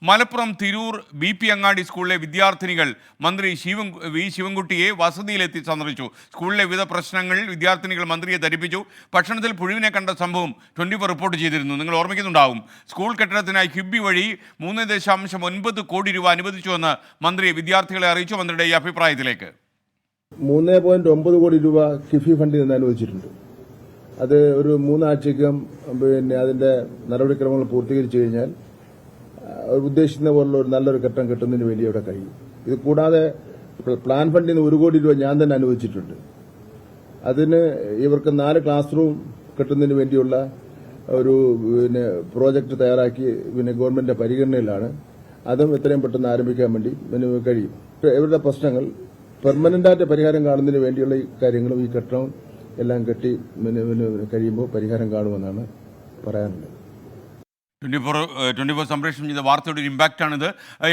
Malappuram Tirur BP അങ്ങാടി സ്കൂളിലെ വിദ്യാർത്ഥിനികൾ മന്ത്രി V ശിവൻകുട്ടിയെ വസതിയിലെത്തി സന്ദർശിച്ചു. സ്കൂളിലെ വിവിധ പ്രശ്നങ്ങൾ വിദ്യാർത്ഥിനികൾ മന്ത്രിയെ ധരിപ്പിച്ചു. ഭക്ഷണത്തിൽ പുഴുവിനെ കണ്ട സംഭവം 24 റിപ്പോർട്ട് ചെയ്തിരുന്നു. നിങ്ങൾ ഓർമ്മിക്കുന്നുണ്ടാവും. സ്കൂൾ കെട്ടിടത്തിനായി കിബി വഴി 3.9 കോടി രൂപ അനുവദിച്ചുവെന്ന് മന്ത്രി വിദ്യാർത്ഥികളെ അറിയിച്ചു. മന്ത്രിയുടെ ഈ അഭിപ്രായത്തിലേക്ക് 3.9 കോടി രൂപ കിഫി ഫണ്ടിൽ നിന്ന് അനുവദിച്ചിട്ടുണ്ട്. അത് ഒരു 3 ആഴ്ചയ്ക്കകം അതിന്റെ നടപടിക്രമങ്ങൾ പൂർത്തീകരിച്ചു കഴിഞ്ഞാൽ ഉദ്ദേശിക്കുന്ന പോലുള്ള ഒരു നല്ലൊരു കെട്ടിടം കിട്ടുന്നതിന് വേണ്ടി അവിടെ കഴിയും. ഇത് കൂടാതെ പ്ലാൻ ഫണ്ടിൽ നിന്ന് 1 കോടി രൂപ ഞാൻ തന്നെ അനുവദിച്ചിട്ടുണ്ട്. അതിന് ഇവർക്ക് 4 ക്ലാസ് റൂം കിട്ടുന്നതിന് വേണ്ടിയുള്ള ഒരു പ്രോജക്റ്റ് തയ്യാറാക്കി ഗവൺമെന്റിന്റെ പരിഗണനയിലാണ്. അതും എത്രയും പെട്ടെന്ന് ആരംഭിക്കാൻ വേണ്ടി കഴിയും. ഇവരുടെ പ്രശ്നങ്ങൾ പെർമനന്റായിട്ട് പരിഹാരം കാണുന്നതിന് വേണ്ടിയുള്ള ഈ കാര്യങ്ങളും ഈ കെട്ടിടവും എല്ലാം കെട്ടി കഴിയുമ്പോൾ പരിഹാരം കാണുമെന്നാണ് പറയാനുള്ളത്. 24 സംപ്രേഷണം ചെയ്ത വാർത്തയുടെ ഒരു ഇമ്പാക്റ്റാണിത്.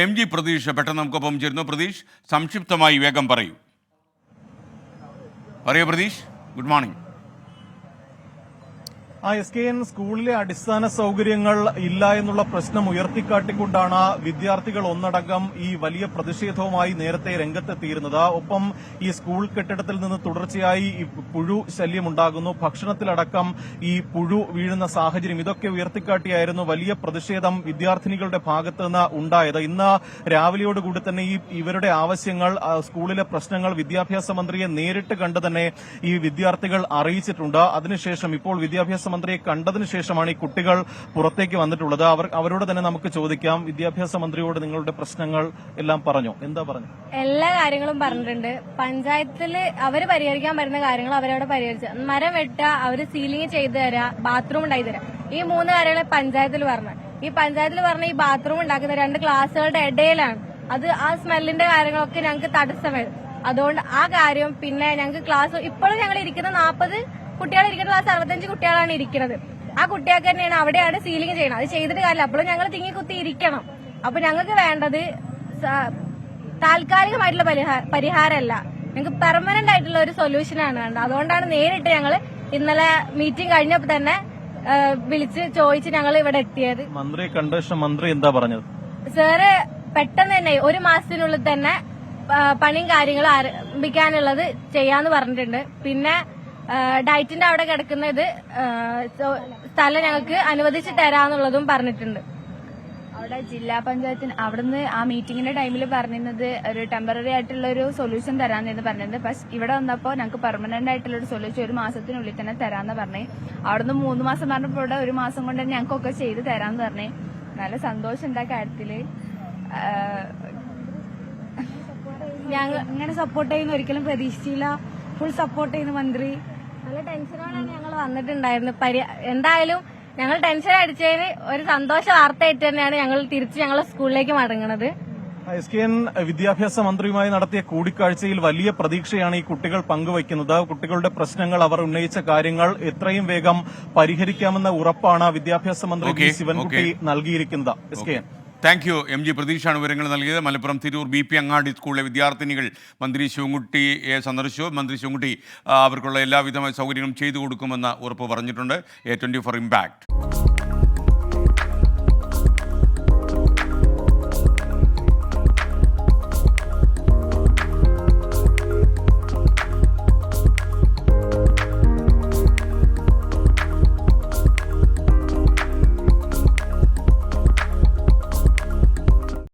MG പ്രതീഷ് പെട്ടെന്ന് നമുക്കൊപ്പം ചേരുന്നു. പ്രതീഷ്, സംക്ഷിപ്തമായി വേഗം പറയൂ പ്രതീഷ്. Good morning. SKN സ്കൂളിലെ അടിസ്ഥാന സൗകര്യങ്ങൾ ഇല്ല എന്നുള്ള പ്രശ്നം ഉയർത്തിക്കാട്ടിക്കൊണ്ടാണ് വിദ്യാർത്ഥികൾ ഒന്നടങ്കം ഈ വലിയ പ്രതിഷേധവുമായി നേരത്തെ രംഗത്തെത്തിയിരുന്നത്. ഒപ്പം ഈ സ്കൂൾ കെട്ടിടത്തിൽ നിന്ന് തുടർച്ചയായി പുഴു ശല്യമുണ്ടാകുന്നു, ഭക്ഷണത്തിലടക്കം ഈ പുഴു വീഴുന്ന സാഹചര്യം, ഇതൊക്കെ ഉയർത്തിക്കാട്ടിയായിരുന്നു വലിയ പ്രതിഷേധം വിദ്യാർത്ഥിനികളുടെ ഭാഗത്ത് നിന്ന് ഉണ്ടായത്. ഇന്ന് രാവിലെയോടുകൂടി തന്നെ ഇവരുടെ ആവശ്യങ്ങൾ, സ്കൂളിലെ പ്രശ്നങ്ങൾ വിദ്യാഭ്യാസ മന്ത്രിയെ നേരിട്ട് കണ്ട് തന്നെ ഈ വിദ്യാർത്ഥികൾ അറിയിച്ചിട്ടുണ്ട്. അതിനുശേഷം ഇപ്പോൾ വിദ്യാഭ്യാസ മന്ത്രിയെ കണ്ടതിനു ശേഷമാണ് ഈ കുട്ടികൾ പുറത്തേക്ക് വന്നിട്ടുള്ളത്. അവരോട് തന്നെ നമുക്ക് ചോദിക്കാം. വിദ്യാഭ്യാസ മന്ത്രിയോട് നിങ്ങളുടെ പ്രശ്നങ്ങൾ എല്ലാം പറഞ്ഞോ? എന്താ പറഞ്ഞു? എല്ലാ കാര്യങ്ങളും പറഞ്ഞിട്ടുണ്ട്. പഞ്ചായത്തിൽ അവര് പരിഹരിക്കാൻ പറ്റുന്ന കാര്യങ്ങൾ അവരവിടെ പരിഹരിച്ചു. മരം വെട്ടുക, അവര് സീലിംഗ് ചെയ്തു തരാ, ബാത്റൂം ഉണ്ടാക്കി തരാം. ഈ 3 കാര്യങ്ങൾ പഞ്ചായത്തിൽ പറഞ്ഞു. ഈ പഞ്ചായത്തിൽ പറഞ്ഞ ഈ ബാത്റൂം ഉണ്ടാക്കുന്ന 2 ക്ലാസ്സുകളുടെ ഇടയിലാണ്. അത് ആ സ്മെല്ലിന്റെ കാര്യങ്ങളൊക്കെ ഞങ്ങൾക്ക് തടസ്സം വരും. അതുകൊണ്ട് ആ കാര്യം, പിന്നെ ഞങ്ങൾക്ക് ക്ലാസ് ഇപ്പോഴും ഞങ്ങൾ ഇരിക്കുന്ന 40 കുട്ടികൾ ഇരിക്കുന്ന ക്ലാസ് 65 കുട്ടികളാണ് ഇരിക്കുന്നത്. ആ കുട്ടികൾക്ക് തന്നെയാണ് അവിടെയാണ് സീലിംഗ് ചെയ്യണം. അത് ചെയ്തിട്ട് കാര്യമില്ല. അപ്പോഴും ഞങ്ങൾ തിങ്ങി കുത്തി ഇരിക്കണം. അപ്പൊ ഞങ്ങൾക്ക് വേണ്ടത് താൽക്കാലികമായിട്ടുള്ള പരിഹാരമല്ല, ഞങ്ങൾക്ക് പെർമനന്റ് ആയിട്ടുള്ള ഒരു സൊല്യൂഷനാണ് വേണ്ടത്. അതുകൊണ്ടാണ് നേരിട്ട് ഞങ്ങൾ ഇന്നലെ മീറ്റിംഗ് കഴിഞ്ഞപ്പോൾ തന്നെ വിളിച്ച് ചോദിച്ച് ഞങ്ങൾ ഇവിടെ എത്തിയത്. മന്ത്രിയെ കണ്ട ശേഷം മന്ത്രി എന്താ പറഞ്ഞത്? സാറ് പെട്ടെന്ന് തന്നെ 1 മാസത്തിനുള്ളിൽ തന്നെ പണിയും കാര്യങ്ങളും ആരംഭിക്കാനുള്ളത് ചെയ്യാന്ന് പറഞ്ഞിട്ടുണ്ട്. പിന്നെ ഡയറ്റിന്റെ അവിടെ കിടക്കുന്നത് സ്ഥലം ഞങ്ങൾക്ക് അനുവദിച്ച് തരാന്നുള്ളതും പറഞ്ഞിട്ടുണ്ട്. അവിടെ ജില്ലാ പഞ്ചായത്തിന് അവിടുന്ന് ആ മീറ്റിംഗിന്റെ ടൈമിൽ പറഞ്ഞിരുന്നത് ഒരു ടെമ്പററി ആയിട്ടുള്ള ഒരു സൊല്യൂഷൻ തരാമെന്ന് പറഞ്ഞിട്ടുണ്ട്. പക്ഷെ ഇവിടെ വന്നപ്പോൾ ഞങ്ങൾക്ക് പെർമനന്റ് ആയിട്ടുള്ള ഒരു സൊല്യൂഷൻ 1 മാസത്തിനുള്ളിൽ തന്നെ തരാമെന്ന് പറഞ്ഞേ. അവിടുന്ന് 3 മാസം പറഞ്ഞപ്പോൾ ഇവിടെ 1 മാസം കൊണ്ട് തന്നെ ഞങ്ങൾക്കൊക്കെ ചെയ്ത് തരാമെന്ന് പറഞ്ഞേ. നല്ല സന്തോഷം ഉണ്ട് ആ കാര്യത്തില്. ഞങ്ങൾ ഇങ്ങനെ സപ്പോർട്ട് ചെയ്യുന്ന ഒരിക്കലും പ്രതീക്ഷിച്ചില്ല. ഫുൾ സപ്പോർട്ട് ചെയ്യുന്ന മന്ത്രി. നല്ല ടെൻഷനോടെ ഞങ്ങൾ വന്നിട്ടുണ്ടായിരുന്നു. എന്തായാലും ഞങ്ങൾ ടെൻഷൻ അടിച്ചതിന് ഒരു സന്തോഷ വാർത്തയായിട്ട് തന്നെയാണ് ഞങ്ങൾ തിരിച്ച് ഞങ്ങളെ സ്കൂളിലേക്ക് മടങ്ങുന്നത്. SKN വിദ്യാഭ്യാസ മന്ത്രിയുമായി നടത്തിയ കൂടിക്കാഴ്ചയിൽ വലിയ പ്രതീക്ഷയാണ് ഈ കുട്ടികൾ പങ്കുവയ്ക്കുന്നത്. കുട്ടികളുടെ പ്രശ്നങ്ങൾ, അവർ ഉന്നയിച്ച കാര്യങ്ങൾ എത്രയും വേഗം പരിഹരിക്കാമെന്ന ഉറപ്പാണ് വിദ്യാഭ്യാസ മന്ത്രി വി ശിവൻകുട്ടി നൽകിയിരിക്കുന്നത്. SKN. Thank you. MG പ്രതീഷാണ് വിവരങ്ങൾ നൽകിയത്. മലപ്പുറം തിരൂർ BP അങ്ങാടി സ്കൂളിലെ വിദ്യാർത്ഥിനികൾ മന്ത്രി ശിവൻകുട്ടിയെ സന്ദർശിച്ചു. മന്ത്രി ശിവൻകുട്ടി അവർക്കുള്ള എല്ലാവിധമായ സൗകര്യങ്ങളും ചെയ്തു കൊടുക്കുമെന്ന് ഉറപ്പ് പറഞ്ഞിട്ടുണ്ട്. A24 impact.